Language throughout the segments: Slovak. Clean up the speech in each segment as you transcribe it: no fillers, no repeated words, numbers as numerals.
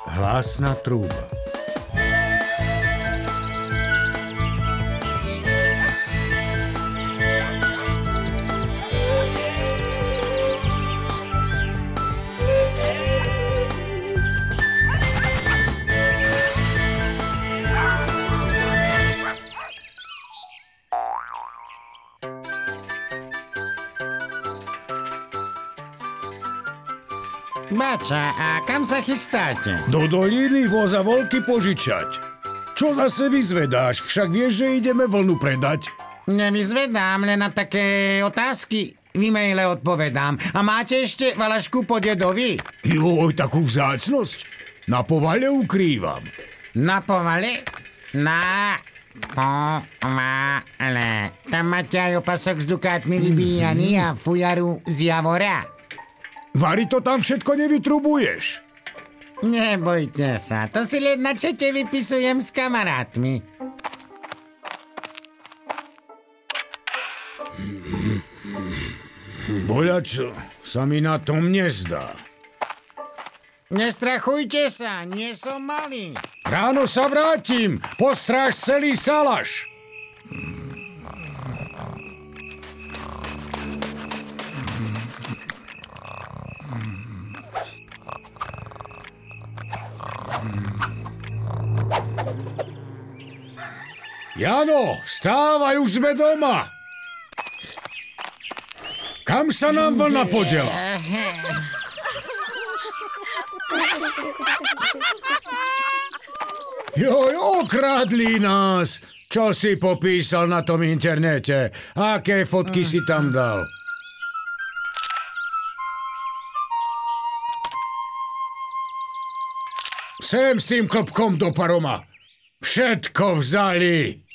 Hlásna trúba. Bača, a kam sa chystáte? Do doliny voza voľky požičať. Čo zase vyzvedáš? Však vieš, že ideme vlnu predať. Nevyzvedám, len na také otázky v e-maile odpovedám. A máte ešte valašku po dedovi? Joj, takú vzácnosť. Na povale ukrývam. Na povale? Na povale. Tam máte aj opasok s dukátmi vybíjaný a fujaru z javora. Vary, to tam všetko nevytrubuješ. Nebojte sa, to si len na čete vypisujem s kamarátmi. Voľačo sa mi na tom nezdá. Nestrachujte sa, nie som malý. Ráno sa vrátim, postráž celý salaš. Jano, vstávaj, už sme doma. Kam sa nám vlna podela? Joj, okradli nás. Čo si popísal na tom internete? Aké fotky si tam dal? Sem s tým klopkom do paroma. Všetko vzali.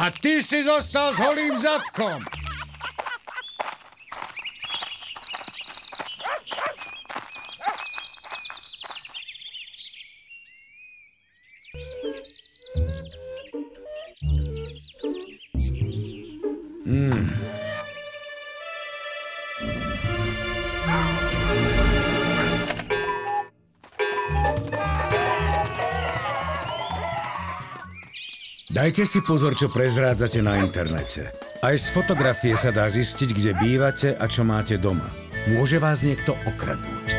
A ty si zostal s holým zadkom. Dajte si pozor, čo prezrádzate na internete. Aj z fotografie sa dá zistiť, kde bývate a čo máte doma. Môže vás niekto okradnúť.